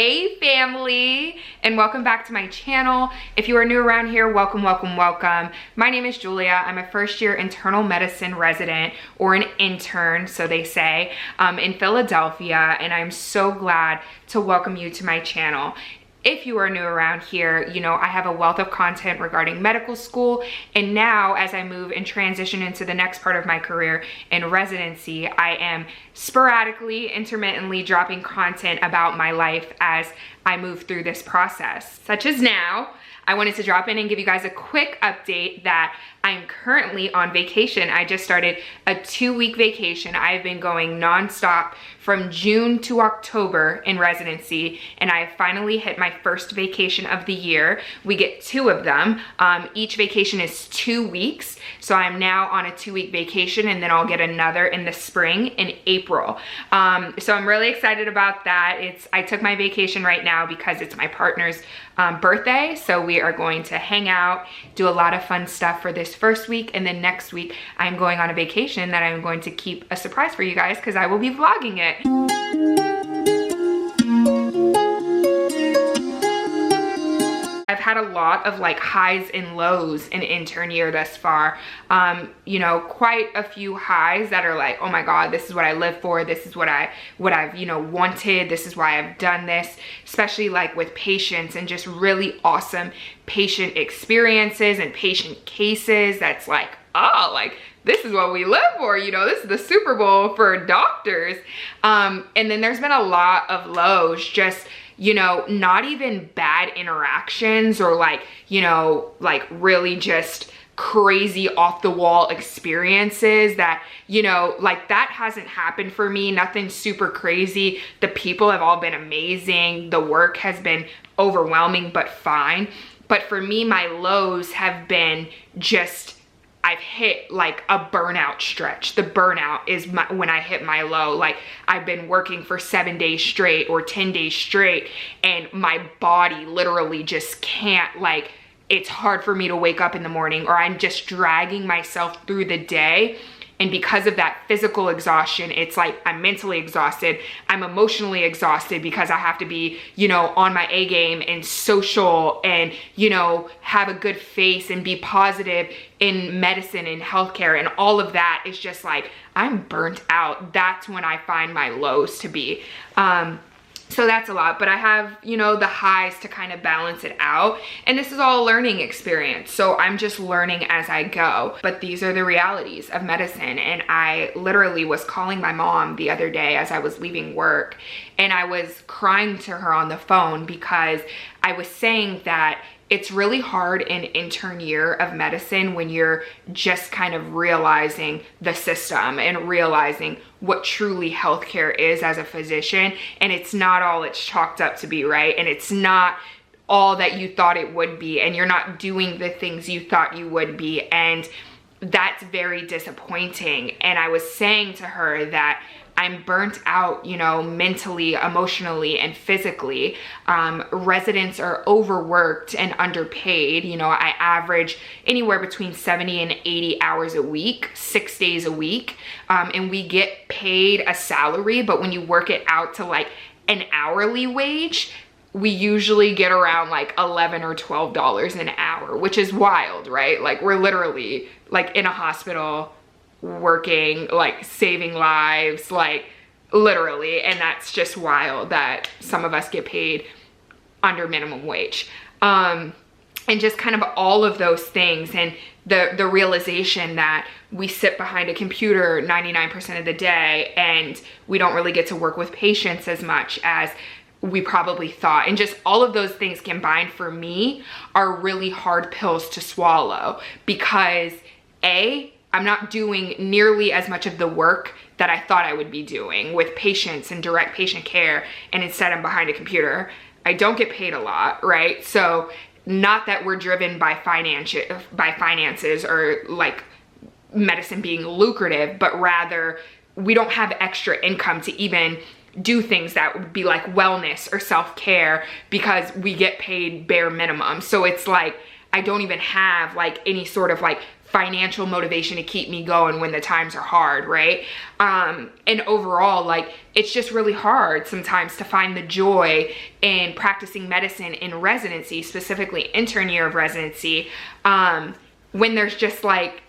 Hey family, and welcome back to my channel. If you are new around here, welcome, welcome, welcome. My name is Julia. I'm a first year internal medicine resident, or an intern, so they say, in Philadelphia, and I'm so glad to welcome you to my channel. If you are new around here, you know, I have a wealth of content regarding medical school, and now as I move and transition into the next part of my career in residency, I am sporadically, intermittently dropping content about my life as I move through this process. Such as now, I wanted to drop in and give you guys a quick update that I'm currently on vacation. I just started a 2-week vacation. I've been going nonstop from June to October in residency, and I finally hit my first vacation of the year. We get 2 of them. Each vacation is 2 weeks, so I'm now on a 2-week vacation, and then I'll get another in the spring in April. So I'm really excited about that. I took my vacation right now because it's my partner's birthday, so we are going to hang out, do a lot of fun stuff for this first week, and then next week I'm going on a vacation that I'm going to keep a surprise for you guys because I will be vlogging it. I've had a lot of like highs and lows in intern year thus far. You know, quite a few highs that are like, oh my God, this is what I live for. This is what I've, you know, wanted. This is why I've done this, especially like with patients and just really awesome patient experiences and patient cases. That's like, oh, like, this is what we live for, you know, this is the Super Bowl for doctors. And then there's been a lot of lows, just, you know, not even bad interactions or like, you know, like really just crazy off the wall experiences that, you know, like that hasn't happened for me. Nothing super crazy. The people have all been amazing. The work has been overwhelming, but fine. But for me, my lows have been just, I've hit like a burnout stretch. The burnout is when I hit my low. Like I've been working for 7 days straight or 10 days straight, and my body literally just can't, like, it's hard for me to wake up in the morning, or I'm just dragging myself through the day. And because of that physical exhaustion, it's like I'm mentally exhausted. I'm emotionally exhausted because I have to be, you know, on my A game and social and, you know, have a good face and be positive in medicine and healthcare, and all of that is just like, I'm burnt out. That's when I find my lows to be. So that's a lot, but I have, you know, the highs to kind of balance it out. And this is all a learning experience. So I'm just learning as I go. But these are the realities of medicine. And I literally was calling my mom the other day as I was leaving work, and I was crying to her on the phone because I was saying that it's really hard in intern year of medicine when you're just kind of realizing the system and realizing what truly healthcare is as a physician. And it's not all it's chalked up to be, right? And it's not all that you thought it would be, and you're not doing the things you thought you would be. And that's very disappointing. And I was saying to her that I'm burnt out, you know, mentally, emotionally, and physically. Residents are overworked and underpaid. You know, I average anywhere between 70 and 80 hours a week, 6 days a week. And we get paid a salary, but when you work it out to like an hourly wage, we usually get around like $11 or $12 an hour, which is wild, right? Like we're literally like in a hospital working, like saving lives, like literally. And that's just wild that some of us get paid under minimum wage. And just kind of all of those things, and the realization that we sit behind a computer 99% of the day and we don't really get to work with patients as much as we probably thought. And just all of those things combined for me are really hard pills to swallow, because I'm not doing nearly as much of the work that I thought I would be doing with patients and direct patient care, and instead I'm behind a computer. I don't get paid a lot, right? So not that we're driven by finances or like medicine being lucrative, but rather we don't have extra income to even do things that would be like wellness or self-care because we get paid bare minimum. So it's like I don't even have like any sort of like financial motivation to keep me going when the times are hard, right? And overall, like, it's just really hard sometimes to find the joy in practicing medicine in residency, specifically intern year of residency, when there's just like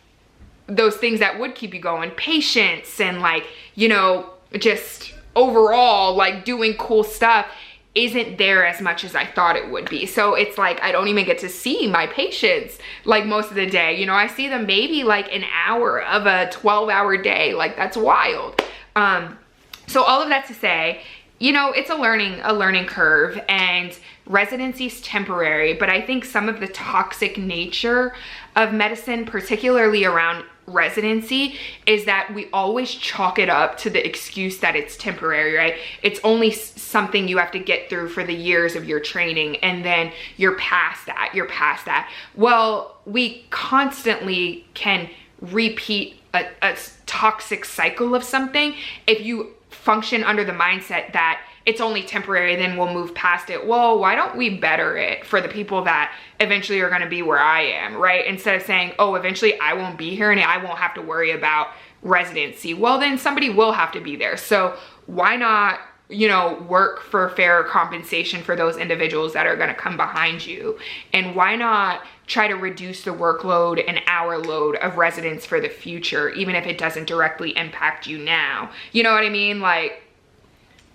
those things that would keep you going, patience and like, you know, just overall like doing cool stuff isn't there as much as I thought it would be. So it's like I don't even get to see my patients like most of the day. You know, I see them maybe like an hour of a 12-hour day. Like, that's wild. So all of that to say, you know, it's a learning curve, and residency's temporary, but I think some of the toxic nature of medicine, particularly around residency, is that we always chalk it up to the excuse that it's temporary, right? It's only something you have to get through for the years of your training, and then you're past that. Well, we constantly can repeat a toxic cycle of something if you function under the mindset that it's only temporary, then we'll move past it. Well, why don't we better it for the people that eventually are going to be where I am, right? Instead of saying, oh, eventually I won't be here and I won't have to worry about residency. Well, then somebody will have to be there. So why not, you know, work for fair compensation for those individuals that are going to come behind you? And why not try to reduce the workload and hour load of residents for the future, even if it doesn't directly impact you now? You know what I mean? Like,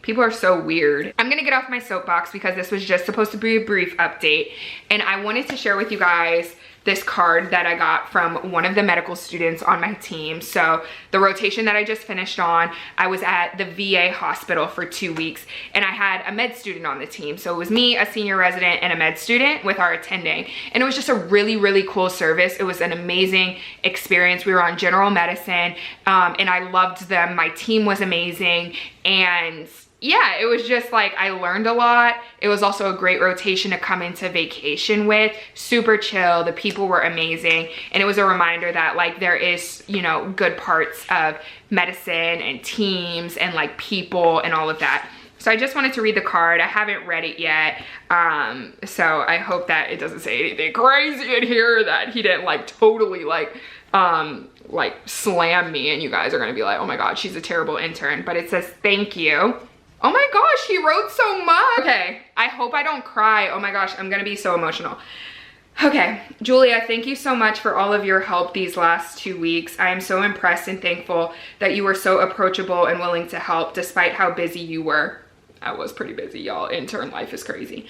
people are so weird. I'm gonna get off my soapbox because this was just supposed to be a brief update, and I wanted to share with you guys this card that I got from one of the medical students on my team. So the rotation that I just finished on, I was at the VA hospital for 2 weeks, and I had a med student on the team. So it was me, a senior resident, and a med student with our attending. And it was just a really, really cool service. It was an amazing experience. We were on general medicine, and I loved them. My team was amazing. And yeah, it was just like, I learned a lot. It was also a great rotation to come into vacation with. Super chill, the people were amazing. And it was a reminder that like there is, you know, good parts of medicine and teams and like people and all of that. So I just wanted to read the card. I haven't read it yet. So I hope that it doesn't say anything crazy in here, that he didn't like totally like slam me and you guys are gonna be like, oh my God, she's a terrible intern. But it says, thank you. Oh my gosh, he wrote so much. Okay, I hope I don't cry. Oh my gosh, I'm gonna be so emotional. Okay, Julia, thank you so much for all of your help these last 2 weeks. I am so impressed and thankful that you were so approachable and willing to help despite how busy you were. I was pretty busy, y'all. Intern life is crazy.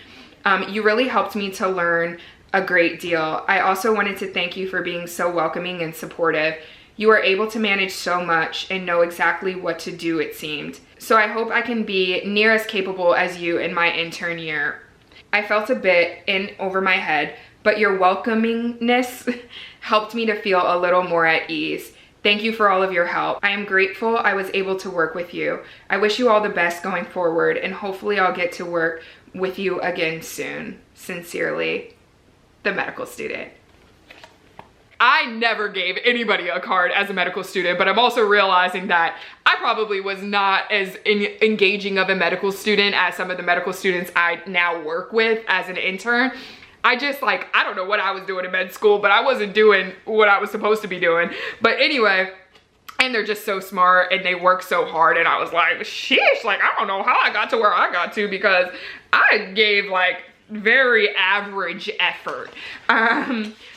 You really helped me to learn a great deal. I also wanted to thank you for being so welcoming and supportive. You are able to manage so much and know exactly what to do, it seemed. So I hope I can be near as capable as you in my intern year. I felt a bit in over my head, but your welcomingness helped me to feel a little more at ease. Thank you for all of your help. I am grateful I was able to work with you. I wish you all the best going forward, and hopefully I'll get to work with you again soon. Sincerely, the medical student. I never gave anybody a card as a medical student, but I'm also realizing that I probably was not as engaging of a medical student as some of the medical students I now work with as an intern. I just like, I don't know what I was doing in med school, but I wasn't doing what I was supposed to be doing. But anyway, and they're just so smart and they work so hard. And I was like, sheesh, like, I don't know how I got to where I got to because I gave like very average effort.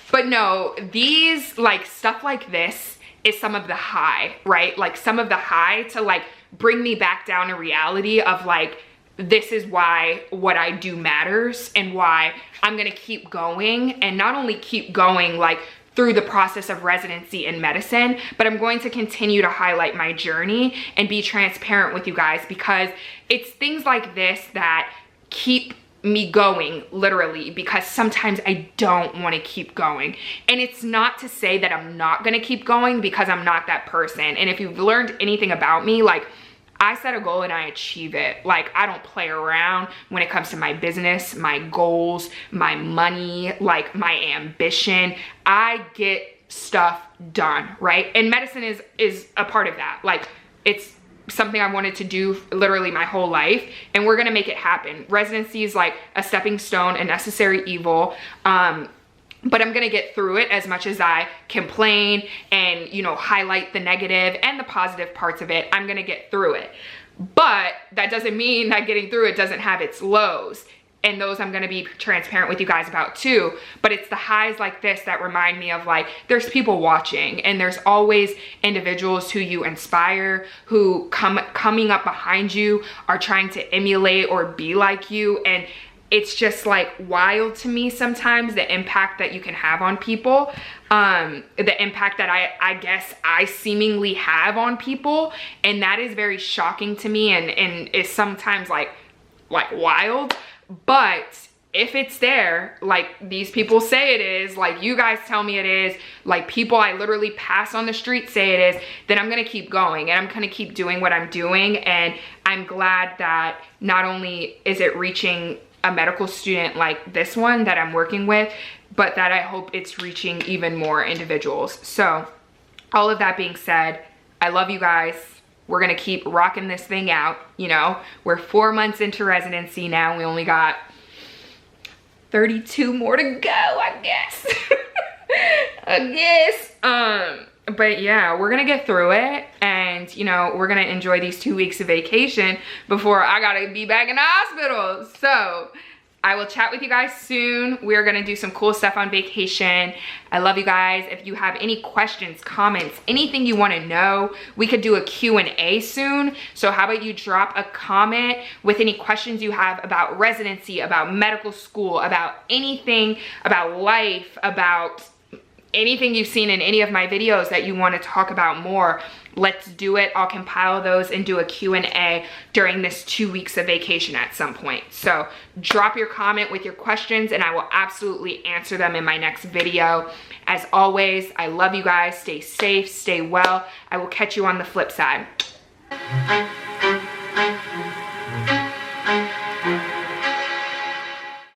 But no, these like stuff like this is some of the high, right? Like some of the high to like bring me back down to reality of like, this is why what I do matters and why I'm gonna keep going, and not only keep going like through the process of residency in medicine, but I'm going to continue to highlight my journey and be transparent with you guys, because it's things like this that keep me going, literally, because sometimes I don't want to keep going. And it's not to say that I'm not going to keep going, because I'm not that person. And if you've learned anything about me, like, I set a goal and I achieve it. Like, I don't play around when it comes to my business, my goals, my money, like my ambition. I get stuff done, right? And medicine is a part of that. Like, it's something I wanted to do literally my whole life, and we're gonna make it happen. Residency is like a stepping stone, a necessary evil. but I'm gonna get through it. As much as I complain and, you know, highlight the negative and the positive parts of it, I'm gonna get through it. But that doesn't mean that getting through it doesn't have its lows. And those I'm gonna be transparent with you guys about too. But it's the highs like this that remind me of, like, there's people watching, and there's always individuals who you inspire, who coming up behind you are trying to emulate or be like you. And it's just like wild to me sometimes, the impact that you can have on people, the impact that I guess I seemingly have on people. And that is very shocking to me, and is sometimes like wild. But if it's there, like these people say it is, like you guys tell me it is, like people I literally pass on the street say it is, then I'm gonna keep going, and I'm gonna keep doing what I'm doing. And I'm glad that not only is it reaching a medical student like this one that I'm working with, but that I hope it's reaching even more individuals. So all of that being said, I love you guys. We're gonna keep rocking this thing out. You know, we're 4 months into residency now. We only got 32 more to go, I guess. But yeah, we're gonna get through it, and you know, we're gonna enjoy these 2 weeks of vacation before I gotta be back in the hospital. So I will chat with you guys soon. We're gonna do some cool stuff on vacation. I love you guys. If you have any questions, comments, anything you wanna know, we could do a Q&A soon. So how about you drop a comment with any questions you have about residency, about medical school, about anything, about life, about anything you've seen in any of my videos that you want to talk about more. Let's do it. I'll compile those and do a Q&A during this 2 weeks of vacation at some point. So drop your comment with your questions, and I will absolutely answer them in my next video. As always, I love you guys. Stay safe, stay well. I will catch you on the flip side.